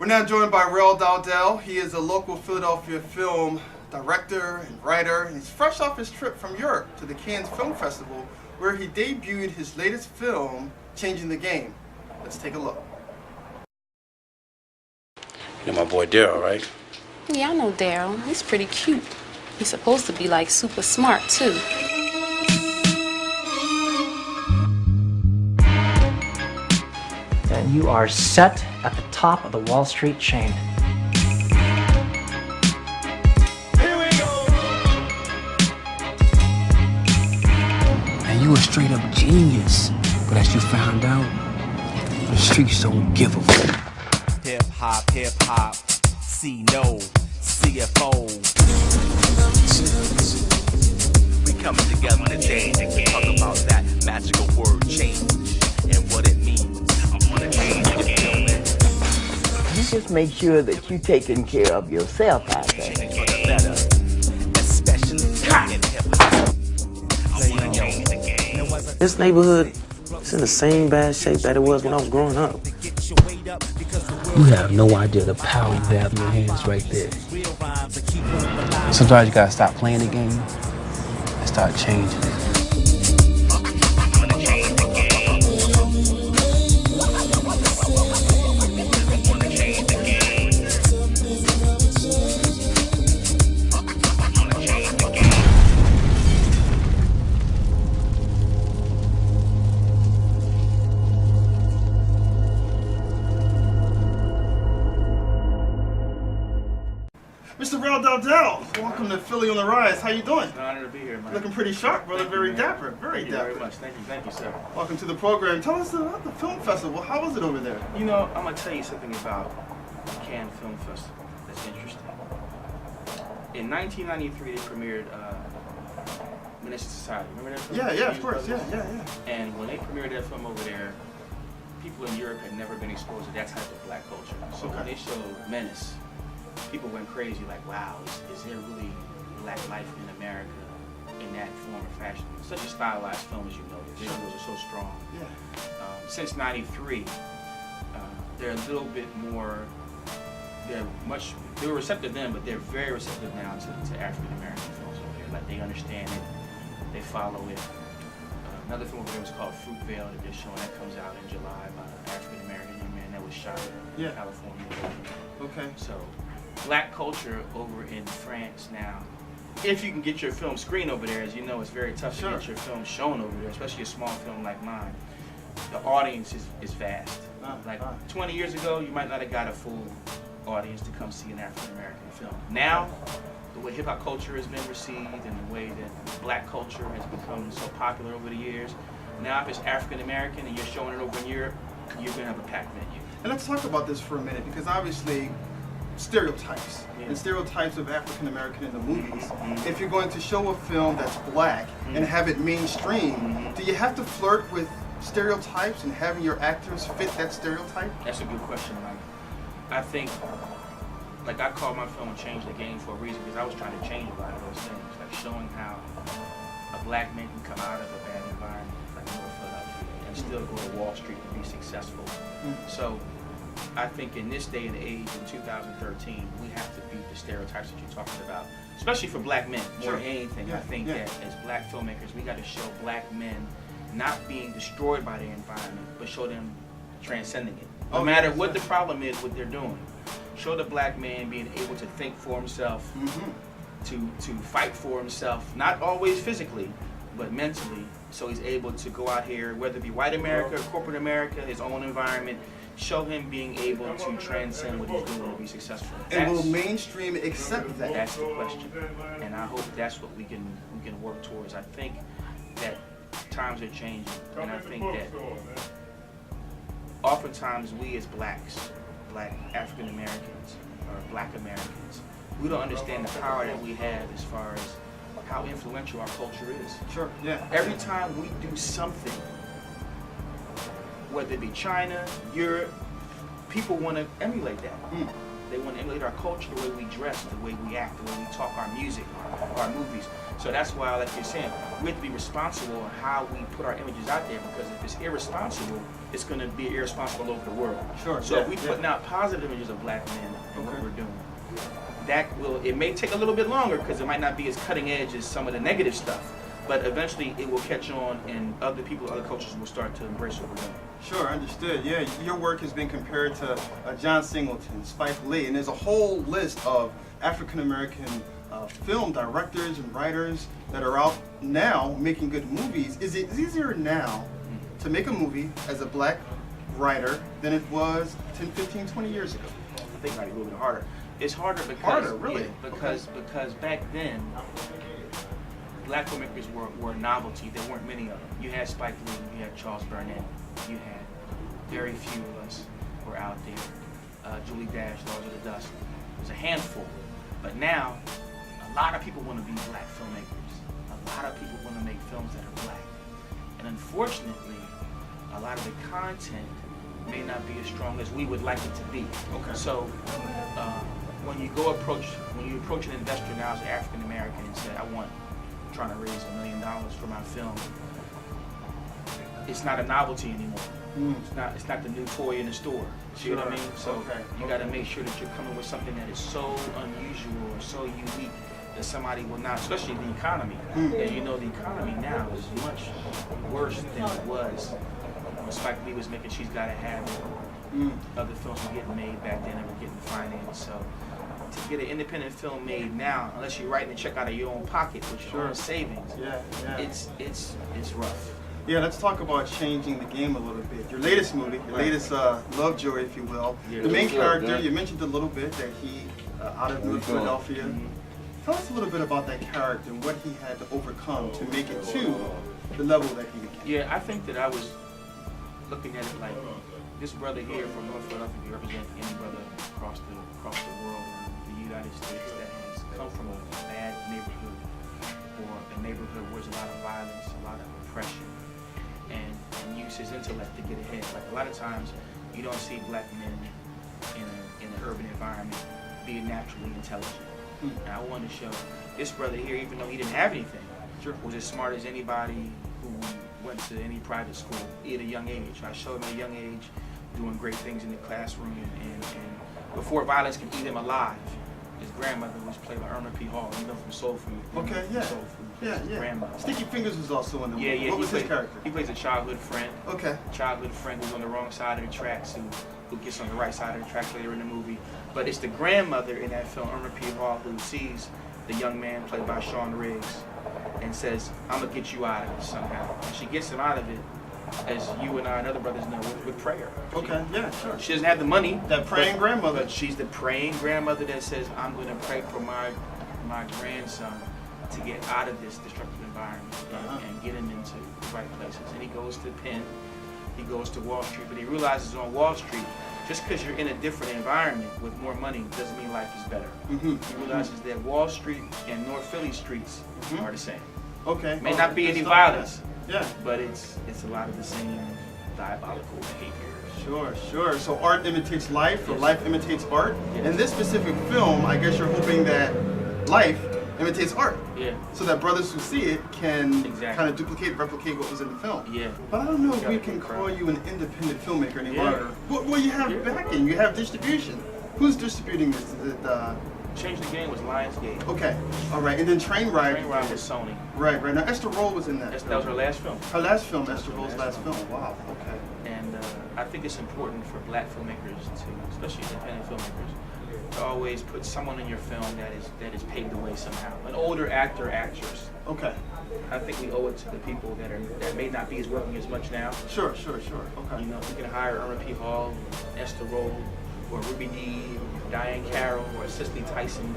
now joined by Rel Dowdell. He is a local Philadelphia film director and writer, and he's fresh off his trip from Europe to the Cannes Film Festival, where he debuted his latest film, Changing the Game. Let's take a look. You know my boy Daryl, right? Yeah, I know Daryl. He's pretty cute. He's supposed to be like super smart too. And you are set at the top of the Wall Street chain. Here we go. And you a straight up genius. But as you found out, the streets don't give a fuck. Hip hop, see no, CFO. We coming together today to talk about that magical word change and what it means. I'm gonna change the game. You just make sure that you're taking care of yourself out there. Change for the better, especially in hip hop. I wanna change the game. This neighborhood is in the same bad shape that it was when I was growing up. You have no idea the power you have in your hands right there. Sometimes you gotta stop playing the game and start changing it. Mr. Rel Dowdell, welcome to Philly on the Rise. How you doing? It's an honor to be here, man. Looking pretty sharp, brother. Very dapper. Very Thank you dapper. very much. Thank you, sir. Welcome to the program. Tell us about the film festival. How was it over there? You know, I'm gonna tell you something about Cannes Film Festival that's interesting. In 1993, they premiered Menace Society. Remember that film? Yeah, of course. Yeah. And when they premiered that film over there, people in Europe had never been exposed to that type of black culture. So when they showed Menace, people went crazy, like, wow, is there really black life in America in that form or fashion? Such a stylized film, as you know. The visuals are so strong. Yeah. Since '93, they're a little bit more, they were receptive then, but they're very receptive now to African American films over here. Like, they understand it, they follow it. Another film over there was called Fruitvale that they're showing. That comes out in July by an African American young man that was shot in California. Okay. So, black culture over in France now. If you can get your film screened over there, as you know, it's very tough to get your film shown over there, especially a small film like mine. The audience is vast. 20 years ago, you might not have got a full audience to come see an African American film. Now, the way hip hop culture has been received and the way that black culture has become so popular over the years, now if it's African American and you're showing it over in Europe, you're gonna have a packed venue. And let's talk about this for a minute, because obviously stereotypes and stereotypes of African American in the movies. If you're going to show a film that's black and have it mainstream, do you have to flirt with stereotypes and having your actors fit that stereotype? That's a good question, Mike. I think, like, I called my film Change the Game for a reason, because I was trying to change a lot of those things, like showing how a black man can come out of a bad environment like North Philadelphia and still go to Wall Street and be successful. So I think in this day and age, in 2013, we have to beat the stereotypes that you're talking about, especially for black men, more than anything. I think that as black filmmakers, we got to show black men not being destroyed by their environment, but show them transcending it. No matter what the problem is, what they're doing. Show the black man being able to think for himself, to fight for himself, not always physically, but mentally, so he's able to go out here, whether it be white America, corporate America, his own environment, show him being able to transcend what he's doing to be successful. And will mainstream accept that? That's the question. And I hope that's what we can work towards. I think that times are changing, and I think that oftentimes we as blacks, black African Americans, or black Americans, we don't understand the power that we have as far as how influential our culture is. Every time we do something, whether it be China, Europe, people want to emulate that. They want to emulate our culture, the way we dress, the way we act, the way we talk, our music, our movies. So that's why, like you're saying, we have to be responsible in how we put our images out there, because if it's irresponsible, it's going to be irresponsible all over the world. Sure. So if we putting out positive images of black men and what we're doing, it may take a little bit longer because it might not be as cutting edge as some of the negative stuff, but eventually it will catch on and other people, other cultures will start to embrace what we're doing. Sure, understood. Yeah, your work has been compared to John Singleton, Spike Lee, and there's a whole list of African American film directors and writers that are out now making good movies. Is it easier now to make a movie as a black writer than it was 10, 15, 20 years ago? I think it might be a little bit harder. It's harder because really? Yeah, because back then black filmmakers were a novelty. There weren't many of them. You had Spike Lee, you had Charles Burnett, you had very few of us were out there. Julie Dash, Lords of the Dust. There's a handful. But now, a lot of people want to be black filmmakers. A lot of people want to make films that are black. And unfortunately, a lot of the content may not be as strong as we would like it to be. Okay. So when you approach an investor now as an African American and say, trying to raise $1 million for my film, it's not a novelty anymore. It's not the new toy in the store. See what I mean? So you got to make sure that you're coming with something that is so unusual or so unique that somebody will not, especially the economy. And you know the economy now is much worse than it was when Spike Lee was making She's Gotta Have It. Other films were getting made back then and were getting financed. So to get an independent film made now, unless you're writing a check out of your own pocket with your own savings, it's rough. Yeah, let's talk about changing the game a little bit. Your latest movie, your latest Lovejoy, if you will. The main character, you mentioned a little bit that he, out of North Philadelphia. Tell us a little bit about that character and what he had to overcome to make it to the level that he became. Yeah, I think that I was looking at it like this brother here from North Philadelphia can represent any brother across the world or the United States that has come from a bad neighborhood or a neighborhood where there's a lot of violence, a lot of oppression, and use his intellect to get ahead. Like a lot of times, you don't see black men in an urban environment being naturally intelligent. And I wanted to show this brother here, even though he didn't have anything, was as smart as anybody who went to any private school at a young age. I showed him at a young age doing great things in the classroom, and before violence can eat him alive. His grandmother was played by Irma P. Hall, you know, from Soul Food. Okay, yeah. Soul Food. Yeah. Grandmother. Sticky Fingers was also in the movie. Yeah. What was his character? He plays a childhood friend. Okay. Childhood friend who's on the wrong side of the tracks, who gets on the right side of the tracks later in the movie. But it's the grandmother in that film, Irma P. Hall, who sees the young man played by Sean Riggs and says, I'm going to get you out of it somehow. And she gets him out of it, as you and I and other brothers know, with prayer. Okay, yeah, sure. She doesn't have the money. That praying grandmother. But she's the praying grandmother that says, I'm going to pray for my grandson to get out of this destructive environment and get him into the right places. And he goes to Penn, he goes to Wall Street, but he realizes on Wall Street, just because you're in a different environment with more money doesn't mean life is better. He realizes that Wall Street and North Philly streets are the same. Okay. May not be any violence, yeah, but it's a lot of the same diabolical behavior. Sure. So art imitates life, or Yes. life imitates art. Yes. In this specific film, I guess you're hoping that life imitates art. Yeah. So that brothers who see it can Exactly. kind of replicate what was in the film. Yeah. But I don't know if Gotta we be can proud. call you an independent filmmaker any Yeah. longer. Well, you have backing, you have distribution. Who's distributing this? Is it, Change the Game was Lionsgate. okay, all right, and then Train Ride. Train Ride was Sony. Right. Now Esther Roll was in that. That was her last film. Her last film, Esther Roll's last film. Wow. Okay. And I think it's important for black filmmakers to, especially independent filmmakers, to always put someone in your film that is paved the way somehow. An older actor, actress. Okay. I think we owe it to the people that may not be as working as much now. Sure. Okay. You know, we can hire Irma P. Hall, Esther Roll, or Ruby Dee, or Diane Carroll, or Cicely Tyson.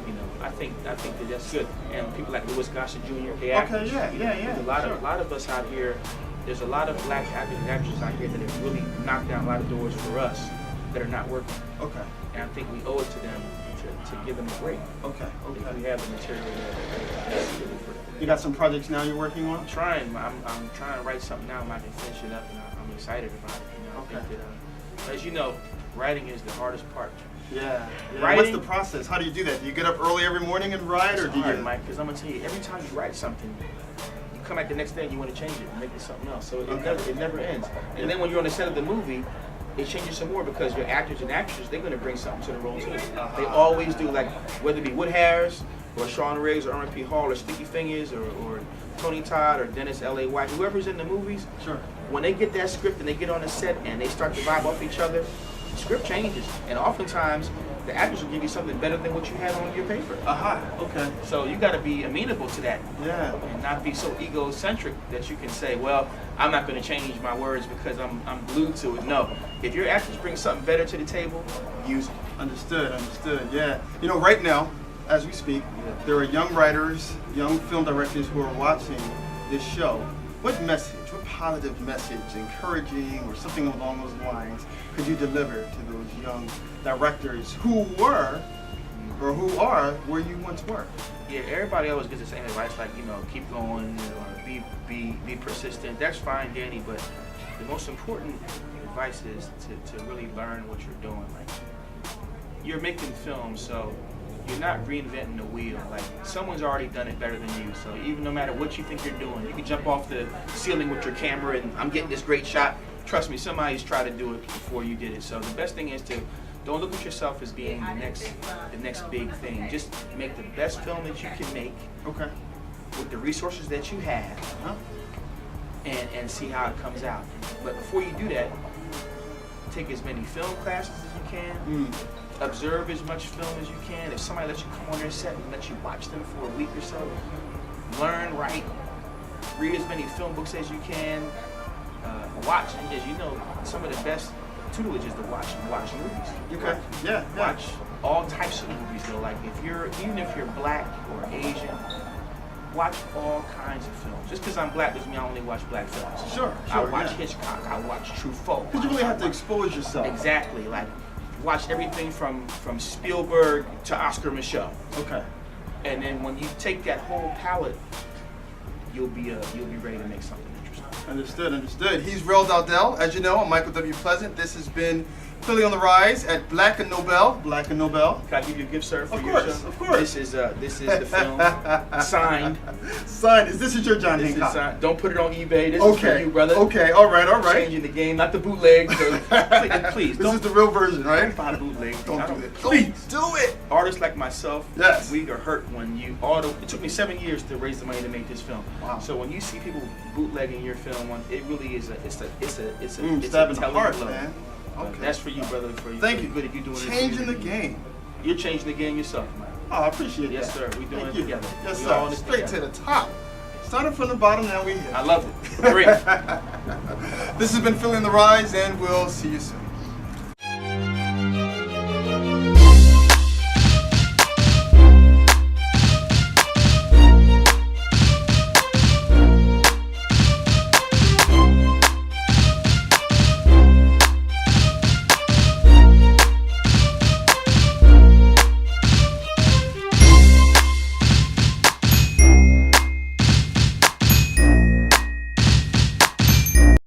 You know, I think that that's good. And people like Louis Gossett Jr. They actors. yeah. There's a lot of us out here. There's a lot of black actors and actresses out here that have really knocked down a lot of doors for us that are not working. Okay. And I think we owe it to them to give them a break. Okay. If we have the material that's suitable for them. You got some projects now you're working on? I'm trying to write something now and I can finish it up, and I'm excited about it. You know, I think that, as you know, writing is the hardest part Yeah. What's Writing- the process? How do you do that? Do you get up early every morning and write, or It's do you? hard, Mike, because I'm gonna tell you, every time you write something, you come back the next day and you want to change it and make it something else. So it never ends. And then when you're on the set of the movie, it changes some more because your actors and actresses, they're gonna bring something to the role too. They always do, like whether it be Wood Harris or Sean Riggs or R.P. Hall or Sticky Fingers or Tony Todd or Dennis L.A. White, whoever's in the movies. Sure. When they get that script and they get on the set and they start to vibe off each other, the script changes. And oftentimes, the actors will give you something better than what you had on your paper. Okay. So you got to be amenable to that. Yeah. And not be so egocentric that you can say, well, I'm not going to change my words because I'm glued to it. No. If your actors bring something better to the table, use it. Understood. Yeah. You know, right now, as we speak, there are young writers, young film directors who are watching this show. What message, what positive message, encouraging or something along those lines, could you deliver to those young directors who were or who are where you once were? Yeah, everybody always gets the same advice, like, keep going, or be persistent. That's fine, Danny, but the most important advice is to really learn what you're doing. Like, you're making films, so you're not reinventing the wheel. Like, someone's already done it better than you. So even no matter what you think you're doing, you can jump off the ceiling with your camera and I'm getting this great shot. Trust me, somebody's tried to do it before you did it. So the best thing is to don't look at yourself as being the next big thing. Just make the best film that you can make. Okay. With the resources that you have, and see how it comes out. But before you do that, take as many film classes as you can. Observe as much film as you can. If somebody lets you come on their set and let you watch them for a week or so, learn, write, read as many film books as you can. Watch, and as you know, some of the best tutelage is to watch movies. Okay. Yeah. Watch all types of movies though. Like even if you're black or Asian, watch all kinds of films. Just because I'm black doesn't mean I only watch black films. Sure. I watch Hitchcock. I watch Truffaut. Because you really have to expose yourself. Exactly. Like, watch everything from Spielberg to Oscar Micheaux. Okay. And then when you take that whole palette, you'll be ready to make something interesting. Understood. He's Rel Dowdell. As you know, I'm Michael W. Pleasant. This has been Philly on the Rise at Black and Nobel. Can I give you a gift, sir, for your show? Of course. This is the film signed. Signed. This is your John This Hancock. is signed. Don't put it on eBay. This is for you, brother. Okay. All right. Changing the game, not the bootleg. So please, This is the real version, right? don't buy bootleg. Don't do that. Please do it. Artists like myself, Yes. we are hurt when it took me 7 years to raise the money to make this film. Wow. So when you see people bootlegging your film, it really is it's a Stab in the telling heart, blow. man. Okay. That's for you, brother. For you. Thank for you. Good if you're doing Changing it. the game. You're changing the game yourself, man. Oh, I appreciate Yes, that. sir. We doing Thank it you. together. Yes, We all in sir. this Straight together. to the top. Starting from the bottom, now we here. I love it. Great. This has been Philly on the Rise, and we'll see you soon.